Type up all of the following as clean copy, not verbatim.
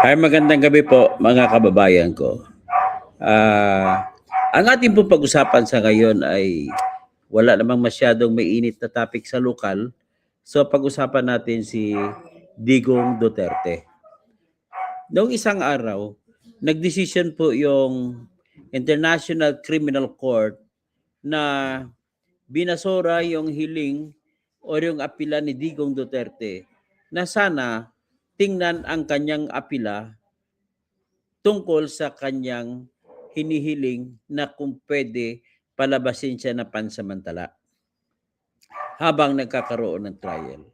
Ay, magandang gabi po mga kababayan ko. Ang ating pong pag-usapan sa ngayon ay wala namang masyadong mainit na topic sa lokal. So pag-usapan natin si Digong Duterte. Noong isang araw, nagdesisyon po yung International Criminal Court na binasura yung hiling o yung apila ni Digong Duterte na sana tingnan ang kanyang apila tungkol sa kanyang hinihiling na kung pwede palabasin siya na pansamantala habang nagkakaroon ng trial.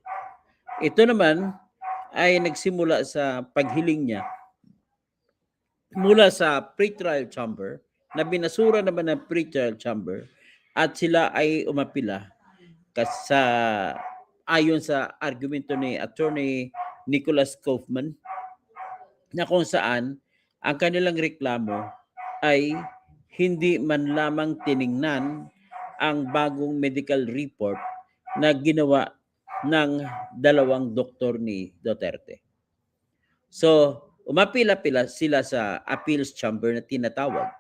Ito naman ay nagsimula sa paghiling niya mula sa pretrial chamber na binasura naman ng pretrial chamber at sila ay umapila sa ayon sa argumento ni Attorney Nicholas Kaufman na kung saan ang kanilang reklamo ay hindi man lamang tiningnan ang bagong medical report na ginawa ng dalawang doktor ni Duterte. So, umapila-pila sila sa appeals chamber na tinatawag.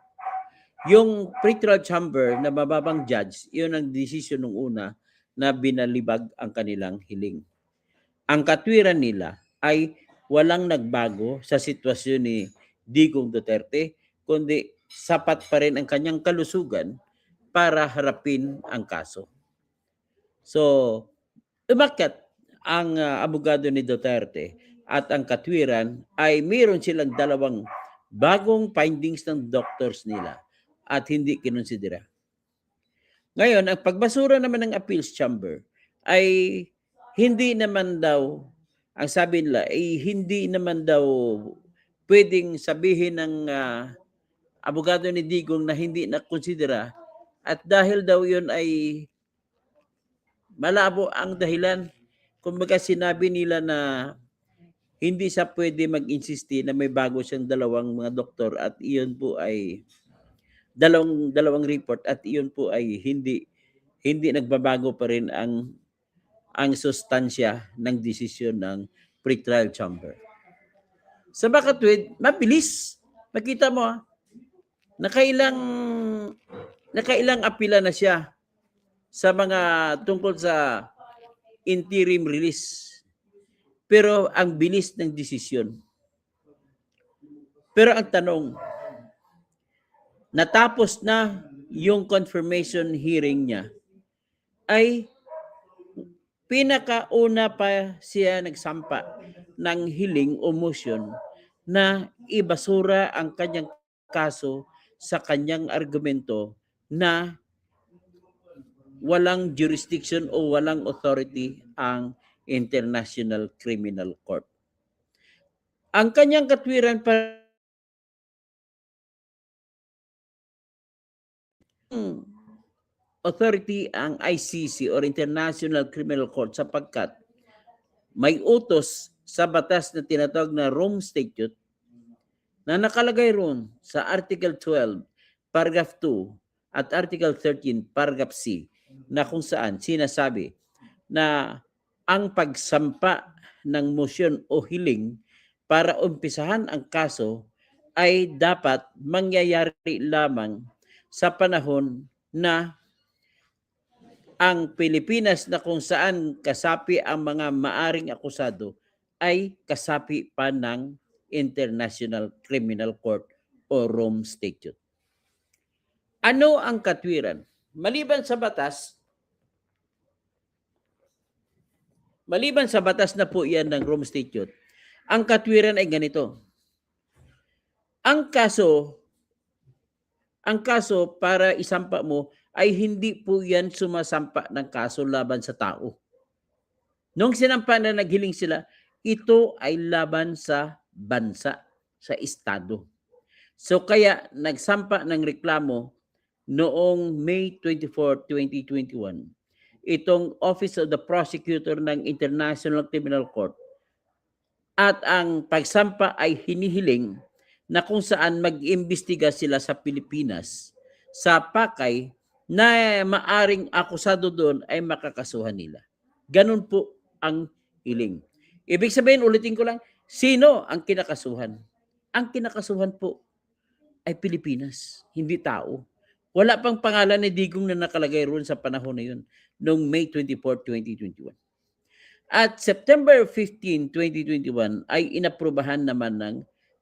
Yung pretrial chamber na mababang judge, yun ang desisyon nung una na binalibag ang kanilang hiling. Ang katwiran nila ay walang nagbago sa sitwasyon ni Digong Duterte, kundi sapat pa rin ang kanyang kalusugan para harapin ang kaso. So, umakyat ang abogado ni Duterte at ang katwiran ay mayroon silang dalawang bagong findings ng doctors nila at hindi kinonsidera. Ngayon, ang pagbasura naman ng appeals chamber ay hindi naman daw, ang sabi nila, ay hindi naman daw pwedeng sabihin ng abogado ni Digong na hindi na-considera at dahil daw yun ay malabo ang dahilan. Kumbaga sinabi nila na hindi siya pwede mag-insisti na may bago siyang dalawang mga doktor at iyon po ay dalawang report at iyon po ay hindi nagbabago pa rin ang sustansya ng desisyon ng pretrial chamber. Sa makatwid, mabilis. Makita mo, nakailang apila na siya sa mga tungkol sa interim release. Pero ang bilis ng desisyon. Pero ang tanong, natapos na yung confirmation hearing niya, ay pinakauna pa siya nagsampa ng hiling o motion na ibasura ang kanyang kaso sa kanyang argumento na walang jurisdiction o walang authority ang International Criminal Court. Ang kanyang katwiran pa authority ang ICC or International Criminal Court sapagkat may utos sa batas na tinatawag na Rome Statute na nakalagay roon sa Article 12, Paragraph 2 at Article 13, Paragraph C na kung saan sinasabi na ang pagsampa ng motion o hiling para umpisahan ang kaso ay dapat mangyayari lamang sa panahon na ang Pilipinas na kung saan kasapi ang mga maaring akusado ay kasapi pa ng International Criminal Court o Rome Statute. Ano ang katwiran? Maliban sa batas na po yan ng Rome Statute, ang katwiran ay ganito. Ang kaso para isampa mo ay hindi po yan sumasampa ng kaso laban sa tao. Nung sinampa na naghiling sila, ito ay laban sa bansa, sa estado. So kaya nagsampa ng reklamo noong May 24, 2021, itong Office of the Prosecutor ng International Criminal Court at ang pagsampa ay hinihiling na kung saan mag-imbestiga sila sa Pilipinas sa pakay na maaring akusado doon ay makakasuhan nila. Ganun po ang hiling. Ibig sabihin, ulitin ko lang, sino ang kinakasuhan? Ang kinakasuhan po ay Pilipinas, hindi tao. Wala pang pangalan ni Digong na nakalagay roon sa panahon na yun, noong May 24, 2021. At September 15, 2021 ay inaprubahan naman ng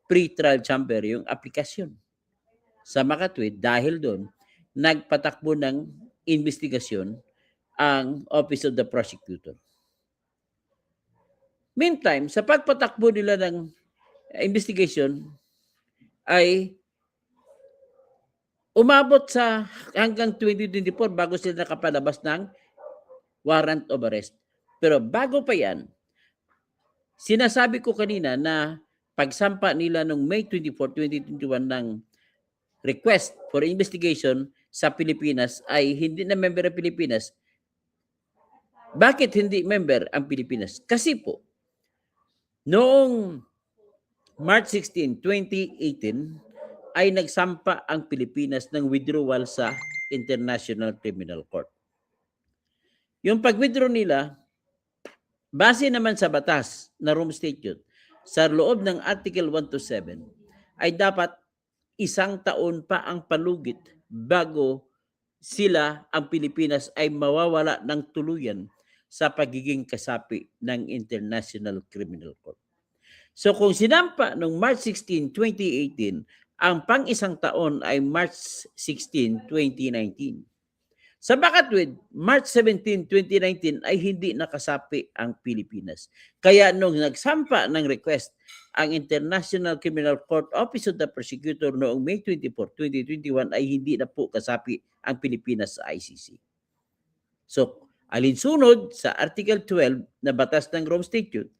pre-trial chamber yung aplikasyon sa Makatwid dahil doon nagpatakbo ng investigasyon ang Office of the Prosecutor. Meantime, sa pagpatakbo nila ng investigation ay umabot sa hanggang 2024 bago sila nakapalabas ng warrant of arrest. Pero bago pa yan, sinasabi ko kanina na pagsampa nila noong May 24, 2021 ng request for investigation sa Pilipinas ay hindi na member ng Pilipinas. Bakit hindi member ang Pilipinas? Kasi po, noong March 16, 2018, ay nagsampa ang Pilipinas ng withdrawal sa International Criminal Court. Yung pag-withdraw nila, base naman sa batas na Rome Statute, sa loob ng Article 127, ay dapat 1 taon pa ang palugit bago sila, ang Pilipinas, ay mawawala ng tuluyan sa pagiging kasapi ng International Criminal Court. So kung sinampa noong March 16, 2018, ang pang-1 taon ay March 16, 2019. Sa Makatwid, March 17, 2019 ay hindi nakasapi ang Pilipinas. Kaya nung nagsampa ng request ang International Criminal Court Office of the Prosecutor noong May 24, 2021 ay hindi na po kasapi ang Pilipinas sa ICC. So, alinsunod sa Article 12 na batas ng Rome Statute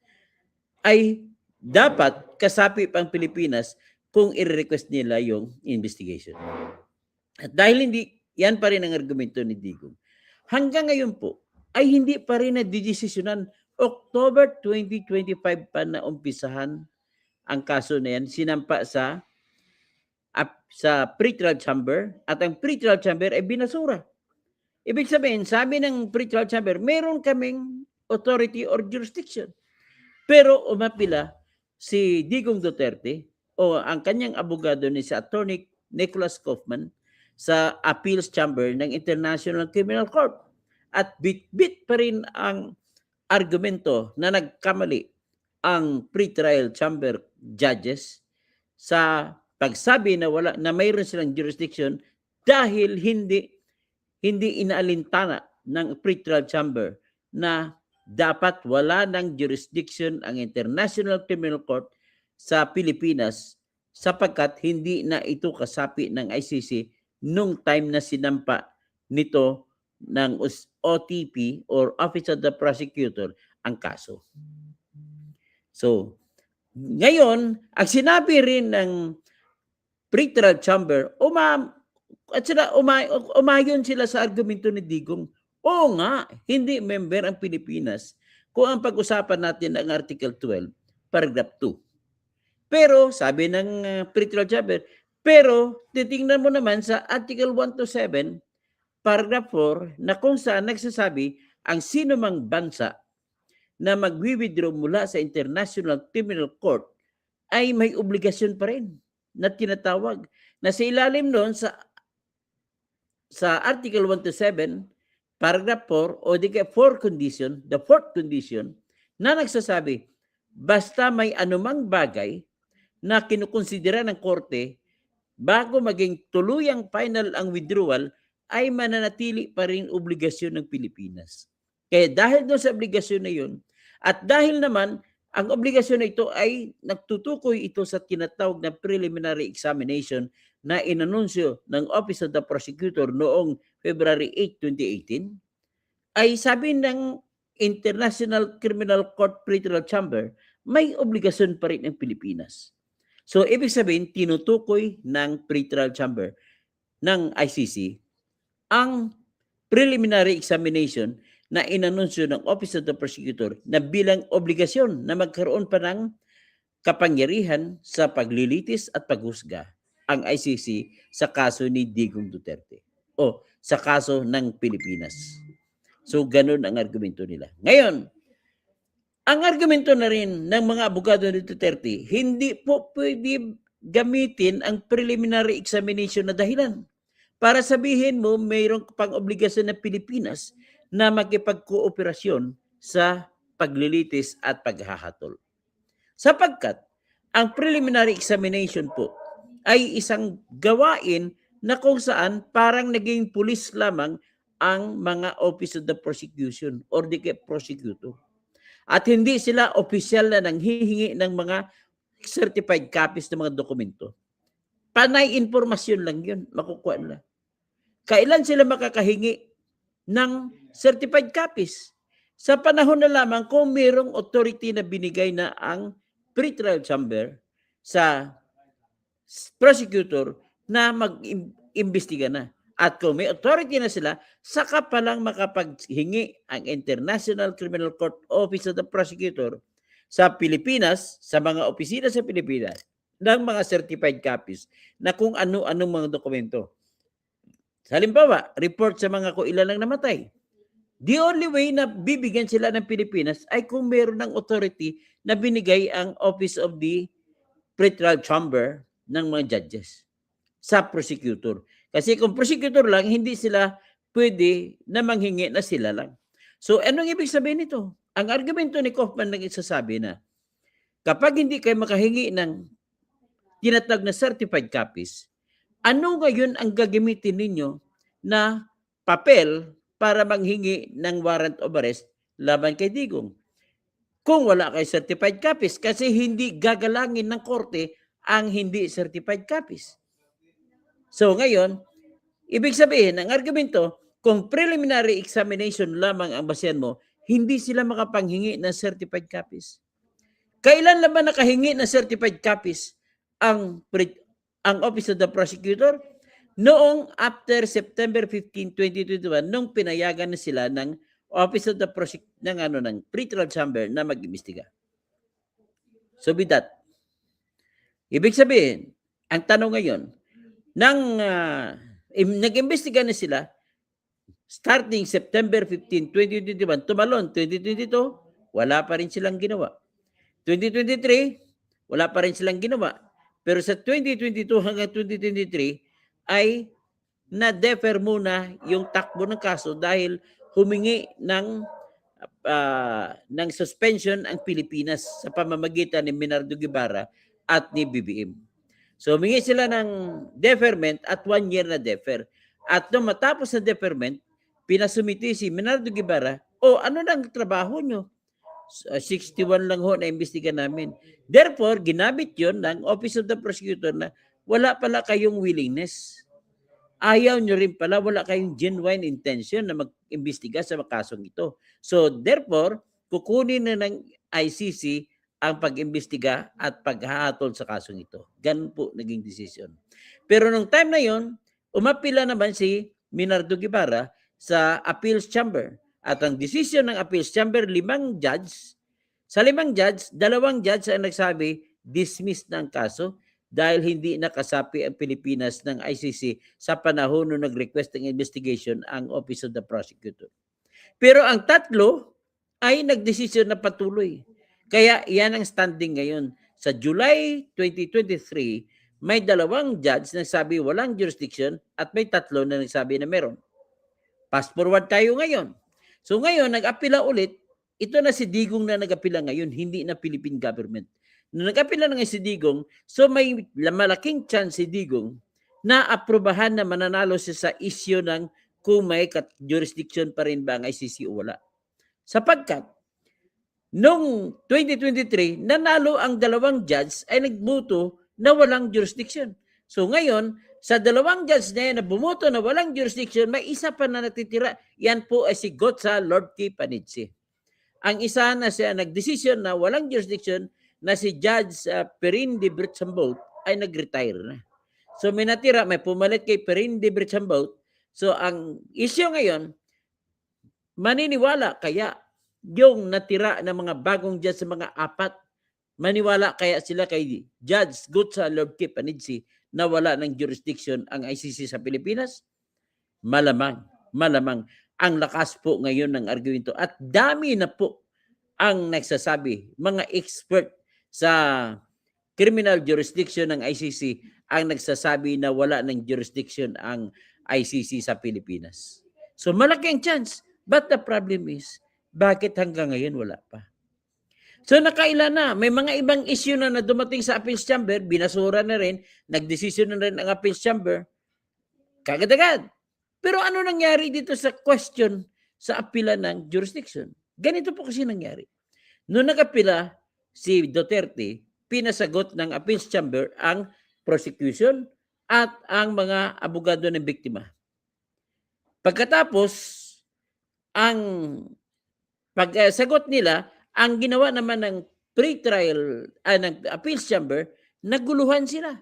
ay dapat kasapi pang Pilipinas kung i-request nila yung investigation. At dahil hindi, yan pa rin ang argumento ni Digong. Hanggang ngayon po, ay hindi pa rin nadidesisyonan. October 2025 pa na umpisahan ang kaso na yan, sinampa sa pre-trial chamber, at ang pre-trial chamber ay binasura. Ibig sabihin, sabi ng pre-trial chamber, meron kaming authority or jurisdiction. Pero umapila si Digong Duterte o ang kanyang abogado ni si Attorney Nicholas Kaufman sa Appeals Chamber ng International Criminal Court. At bit-bit pa rin ang argumento na nagkamali ang pre-trial chamber judges sa pagsabi na mayroon silang jurisdiction dahil hindi inaalintana ng pre-trial chamber na dapat wala ng jurisdiction ang International Criminal Court sa Pilipinas sapagkat hindi na ito kasapi ng ICC nung time na sinampa nito ng OTP or Office of the Prosecutor ang kaso. So, ngayon, ang sinabi rin ng pre-trial chamber, umayon sila sa argumento ni Digong. Oo nga, hindi member ang Pilipinas kung ang pag-usapan natin ang Article 12, Paragraph 2. Pero, sabi ng pre-trial chamber, pero titingnan mo naman sa Article 127, Paragraph 4, na kung saan nagsasabi ang sino mang bansa na mag-withdraw mula sa International Criminal Court ay may obligasyon pa rin na tinatawag na sa ilalim noon sa Article 127, Paragraph 4 o di kaya the fourth condition na nagsasabi basta may anumang bagay na kinukonsidera ng korte bago maging tuluyang final ang withdrawal, ay mananatili pa rin obligasyon ng Pilipinas. Kaya dahil doon sa obligasyon na yun, at dahil naman ang obligasyon na ito ay nagtutukoy ito sa tinatawag na preliminary examination na inanunsyo ng Office of the Prosecutor noong February 8, 2018, ay sabi ng International Criminal Court Pre-Trial Chamber, may obligasyon pa rin ang Pilipinas. So, ibig sabihin, tinutukoy ng pre-trial chamber ng ICC ang preliminary examination na inanunsyo ng Office of the Prosecutor na bilang obligasyon na magkaroon pa ng kapangyarihan sa paglilitis at paghusga ang ICC sa kaso ni Digong Duterte o sa kaso ng Pilipinas. So, ganun ang argumento nila. Ngayon, Ang argumento na rin ng mga abogado ni Duterte, hindi po pwede gamitin ang preliminary examination na dahilan para sabihin mo mayroong pang obligasyon ng Pilipinas na makipagkooperasyon sa paglilitis at paghahatol. Sapagkat ang preliminary examination po ay isang gawain na kung saan parang naging pulis lamang ang mga Office of the Prosecution or the prosecutor. At hindi sila opisyal na nanghihingi ng mga certified copies ng mga dokumento. Panay informasyon lang yun, makukuha nila. Kailan sila makakahingi ng certified copies? Sa panahon na lamang kung mayroong authority na binigay na ang pre-trial chamber sa prosecutor na mag-imbestiga na. At kung may authority na sila, saka pa lang makapaghingi ang International Criminal Court Office of the Prosecutor sa Pilipinas, sa mga opisina sa Pilipinas, ng mga certified copies na kung ano-anong mga dokumento. Halimbawa, report sa mga kung ilan lang namatay. The only way na bibigyan sila ng Pilipinas ay kung meron ng authority na binigay ang Office of the Pre-Trial Chamber ng mga judges sa prosecutor. Kasi kung prosecutor lang, hindi sila pwede na manghingi na sila lang. So, anong ibig sabihin nito? Ang argumento ni Kaufman nagsasabi na kapag hindi kayo makahingi ng tinatag na certified copies, ano ngayon ang gagamitin ninyo na papel para manghingi ng warrant of arrest laban kay Digong? Kung wala kayo certified copies, kasi hindi gagalangin ng korte ang hindi certified copies. So ngayon, ibig sabihin, ang argumento, kung preliminary examination lamang ang basehan mo, hindi sila makapanghingi ng certified copies. Kailan naman nakahingi ng certified copies ang Office of the Prosecutor? Noong after September 15, 2021, nung pinayagan na sila ng Office of the ng Pre-Trial Chamber na mag-imbestiga. So with that, ibig sabihin, ang tanong ngayon, nag-imbestiga na sila starting September 15, 2021, tumalon 2022, wala pa rin silang ginawa. 2023, wala pa rin silang ginawa. Pero sa 2022 hanggang 2023 ay na-defer muna yung takbo ng kaso dahil humingi ng suspension ang Pilipinas sa pamamagitan ni Minardo Guevara at ni BBM. So humingi sila ng deferment at 1 year na defer. At nung matapos na deferment, pinasumiti si Minardo Guevara, ano nang trabaho nyo? 61 lang ho na imbestiga namin. Therefore, ginamit yon ng Office of the Prosecutor na wala pala kayong willingness. Ayaw nyo rin pala, wala kayong genuine intention na mag-imbestiga sa kasong ito. So, therefore, kukunin na ng ICC ang pag-imbestiga at paghahatol sa kasong ito. Ganun po naging decision. Pero nung time na yon, umapila naman si Minardo Guevara sa Appeals Chamber. At ang decision ng Appeals Chamber, 5 judge. Sa 5 judge, 2 judge ang nagsabi, dismiss na ang kaso dahil hindi nakasapi ang Pilipinas ng ICC sa panahon nung nag-request ng investigation ang Office of the Prosecutor. Pero ang 3 ay nagdesisyon na patuloy. Kaya yan ang standing ngayon. Sa July 2023, may 2 judge na nagsabi walang jurisdiction at may 3 na nagsabi na meron. Fast forward tayo ngayon. So ngayon, nag-apila ulit. Ito na si Digong na nag-apila ngayon, hindi na Philippine government. Nung nag-apila na si Digong, so may malaking chance si Digong na aprobahan na mananalo siya sa issue ng kung may jurisdiction pa rin ba ang ICC o wala. Sapagkat, noong 2023, nanalo ang 2 judge ay nagboto na walang jurisdiction. So ngayon, sa 2 judge na yan na bumoto na walang jurisdiction, may isa pa na natitira. Yan po ay si Gotza Lordki Panidsi. Ang isa na siya nagdesisyon na walang jurisdiction na si Judge Perin de Bretsambaut ay nag-retire na. So may natira, may pumalit kay Perin de Bretsambaut. So ang issue ngayon, maniniwala kaya yung natira ng mga bagong judge sa mga 4, maniwala kaya sila kay Judge Gotza Lordki Panidsi na wala ng jurisdiction ang ICC sa Pilipinas? Malamang. Ang lakas po ngayon ng argumento at dami na po ang nagsasabi, mga expert sa criminal jurisdiction ng ICC ang nagsasabi na wala ng jurisdiction ang ICC sa Pilipinas. So malaki ang chance. But the problem is, bakit hanggang ngayon wala pa? So nakailan na, may mga ibang issue na dumating sa appeals chamber, binasura na rin, nagdesisyon na rin ang appeals chamber, kagad-agad. Pero ano nangyari dito sa question sa apila ng jurisdiction? Ganito po kasi nangyari. Noong nag-apila si Duterte, pinasagot ng appeals chamber ang prosecution at ang mga abogado ng biktima. Pagkatapos, ang pagsagot nila, ang ginawa naman ng pre-trial, ng appeals chamber, naguluhan sila.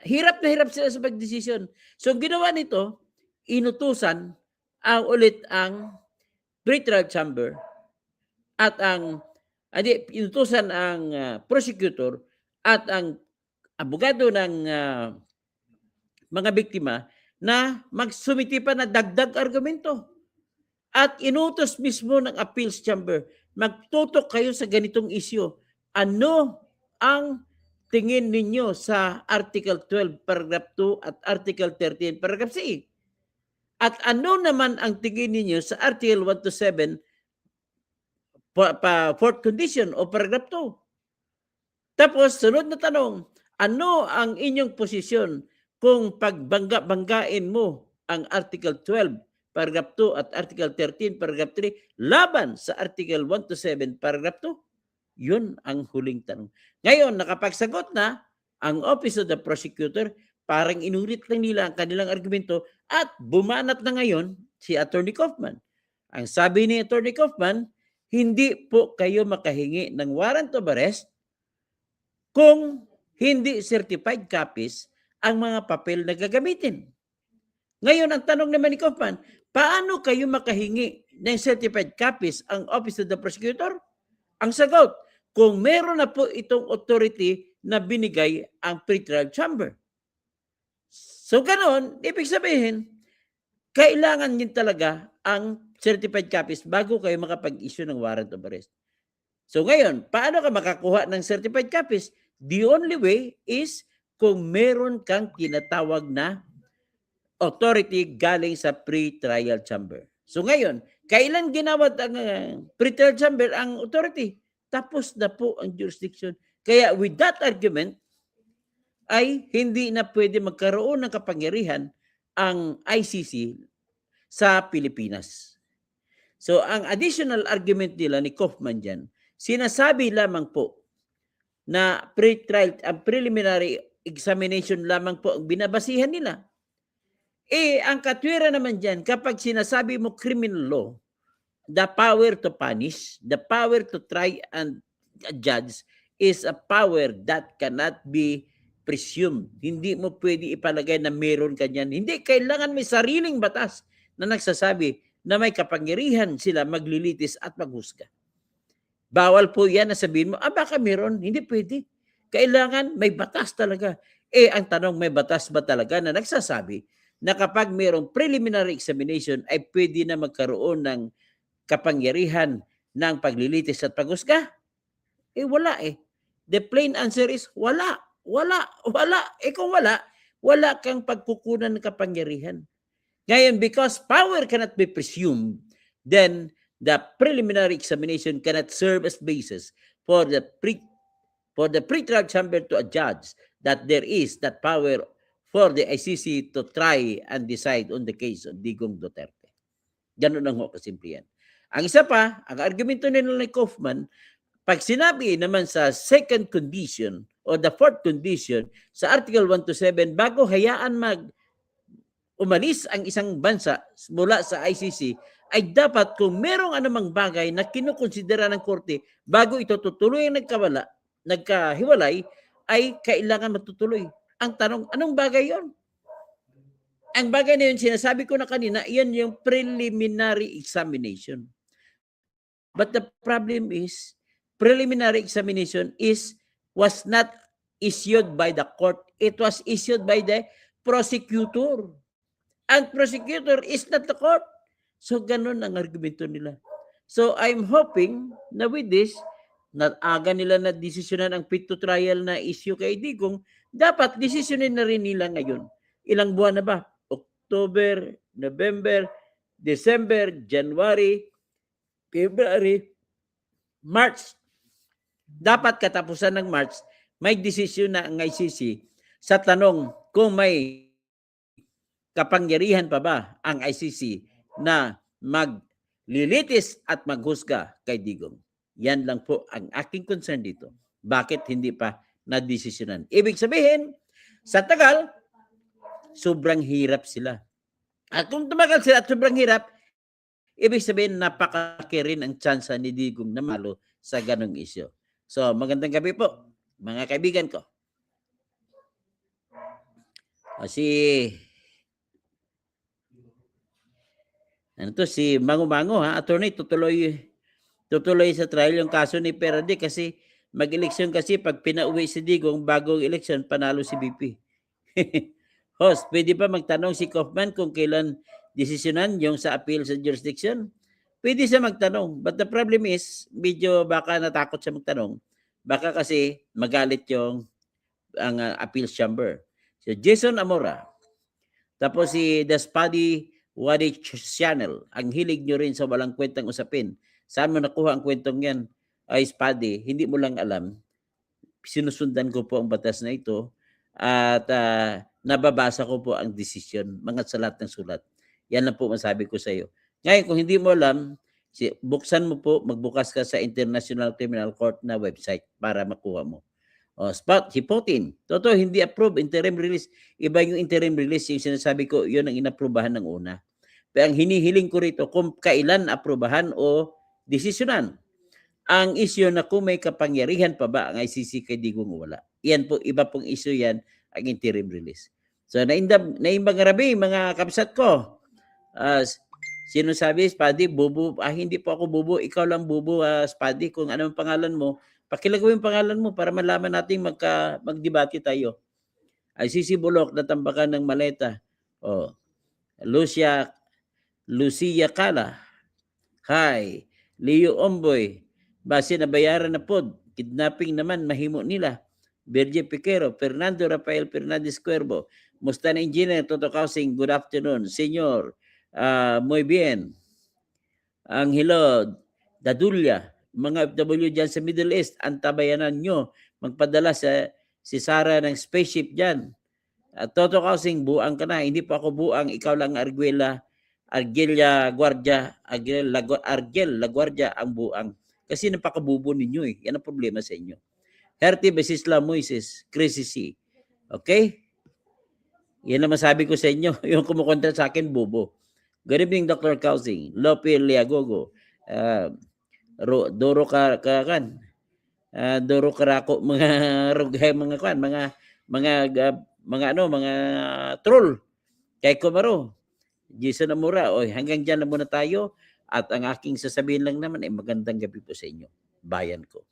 Hirap na hirap sila sa pagdesisyon. So, ginawa nito, inutusan ulit ang pre-trial chamber at inutusan ang prosecutor at ang abogado ng mga biktima na magsumiti pa na dagdag argumento. At inutos mismo ng appeals chamber, magtutok kayo sa ganitong issue. Ano ang tingin ninyo sa Article 12, Paragraph 2 at Article 13, Paragraph C? At ano naman ang tingin ninyo sa Article 1 to 7, fourth condition o Paragraph 2? Tapos, sunod na tanong, ano ang inyong posisyon kung pagbangga-banggain mo ang Article 12, Paragraph 2 at Article 13, Paragraph 3 laban sa Article 1 to 7, Paragraph 2? Yun ang huling tanong. Ngayon, nakapagsagot na ang Office of the Prosecutor, parang inulit lang nila ang kanilang argumento at bumanat na ngayon si Attorney Kaufman. Ang sabi ni Attorney Kaufman, hindi po kayo makahingi ng warrant of arrest kung hindi certified copies ang mga papel na gagamitin. Ngayon, ang tanong naman ni Kaufman, paano kayo makahingi ng certified copies ang Office of the Prosecutor? Ang sagot, kung meron na po itong authority na binigay ang pre-trial chamber. So, ganon, ibig sabihin, kailangan din talaga ang certified copies bago kayo makapag-issue ng warrant of arrest. So, ngayon, paano ka makakuha ng certified copies? The only way is kung meron kang tinatawag na authority galing sa pre-trial chamber. So ngayon, kailan ginawad ang pre-trial chamber ang authority? Tapos na po ang jurisdiction. Kaya with that argument, ay hindi na pwede magkaroon ng kapangyarihan ang ICC sa Pilipinas. So ang additional argument nila ni Kaufman dyan, sinasabi lamang po na pre-trial, ang preliminary examination lamang po ang binabasihan nila. Ang katwira naman dyan, kapag sinasabi mo criminal law, the power to punish, the power to try and judge is a power that cannot be presumed. Hindi mo pwede ipalagay na meron ka dyan. Hindi, kailangan may sariling batas na nagsasabi na may kapangyarihan sila maglilitis at maghusga. Bawal po yan na sabihin mo, baka meron. Hindi pwede. Kailangan may batas talaga. Ang tanong, may batas ba talaga na nagsasabi na kapag mayroong preliminary examination ay pwede na magkaroon ng kapangyarihan ng paglilitis at paghusga? Wala eh. The plain answer is wala. Wala. Wala. Kung wala, wala kang pagkukunan ng kapangyarihan. Ngayon, because power cannot be presumed, then the preliminary examination cannot serve as basis for the pre-trial chamber to adjudge that there is that power for the ICC to try and decide on the case of Digong Duterte. Ganun ang kasimple yan. Ang isa pa, ang argumento nila ni Kaufman, pag sinabi naman sa second condition o the fourth condition sa Article 1 to 7, bago hayaan umalis ang isang bansa mula sa ICC, ay dapat kung merong anumang bagay na kinukonsidera ng korte bago ito tutuloy ang nagkahiwalay, ay kailangan matutuloy. Ang tanong, anong bagay yon? Ang bagay na yun, sinasabi ko na kanina, yan yung preliminary examination. But the problem is, preliminary examination was not issued by the court. It was issued by the prosecutor. And prosecutor is not the court. So, ganun ang argumento nila. So I'm hoping na with this, na aga nila na desisyonan ang fit to trial na issue kay Digong, dapat desisyonin na rin nila ngayon. Ilang buwan na ba? October, November, December, January, February, March. Dapat katapusan ng March, may desisyon na ang ICC sa tanong kung may kapangyarihan pa ba ang ICC na maglilitis at maghusga kay Digong. Yan lang po ang aking concern dito. Bakit hindi pa nadesisyonan? Ibig sabihin, sa tagal, sobrang hirap sila. At kung tumagal sila at sobrang hirap, ibig sabihin, napakalaki rin ang tsansa ni Digong na malo sa ganong isyo. So, magandang gabi po, mga kaibigan ko. Si Mango ha, attorney, tutuloy sa trial yung kaso ni Peradi kasi mag-eleksyon kasi pag pinauwi si Digong bagong eleksyon, panalo si BP. Host, pwede pa magtanong si Kaufman kung kailan desisyonan yung sa appeal sa jurisdiction? Pwede siya magtanong. But the problem is, medyo baka natakot siya magtanong. Baka kasi magalit yung ang appeals chamber. So Jason Amora. Tapos si Daspadi Wadi Channel. Ang hilig nyo rin sa walang kwentang usapin. Saan mo nakuha ang kwentong yan? Ay, Spadi, hindi mo lang alam. Sinusundan ko po ang batas na ito at nababasa ko po ang desisyon, mga salat ng sulat. Yan lang po masabi ko sa iyo. Ngayon, kung hindi mo alam, buksan mo po, magbukas ka sa International Criminal Court na website para makuha mo. Si Putin, totoo, hindi approve, interim release. Iba yung interim release, yung sinasabi ko, yun ang inaprubahan ng una. Pero ang hinihiling ko rito, kung kailan aprubahan o desisyonan. Ang issue na kung may kapangyarihan pa ba ang ICC kay Digong wala. Yan po, iba pong issue yan, ang interim release. So, naimbang rabi, mga kapsat ko. Sino sabi, Spadi, bubo? Hindi po ako bubo, ikaw lang bubo, Spadi. Kung anong pangalan mo, pakilagay yung pangalan mo para malaman natin magdebate tayo. ICC Bulok, natambakan ng maleta. Lucia Kala. Hi. Leo Omboy. Base na bayaran na pod. Kidnapping naman, mahimo nila. Virgie Piquero. Fernando Rafael Fernandez Cuervo. Musta na engineer, Toto Kausing. Good afternoon. Senyor. Muy bien. Angelo Dadulia. Mga FW dyan sa Middle East, antabayanan nyo. Magpadala si Sara ng spaceship dyan. Toto Kausing, buang ka na. Hindi pa ako buang. Ikaw lang Arguel La Guardia ang buang. Kasi napakabubo ninyo eh. Yan ang problema sa inyo. Herty Besisla Moises, Chrissy C. Okay? Yan ang masabi ko sa inyo. Yung kumukontra sa akin, bubo. Good evening, Dr. Kausing. Lope Liagogo. Doro Karako, mga troll. Kay Kumaro. Jason Amora, hanggang dyan na muna tayo. At ang aking sasabihin lang naman ay magandang gabi po sa inyo, bayan ko.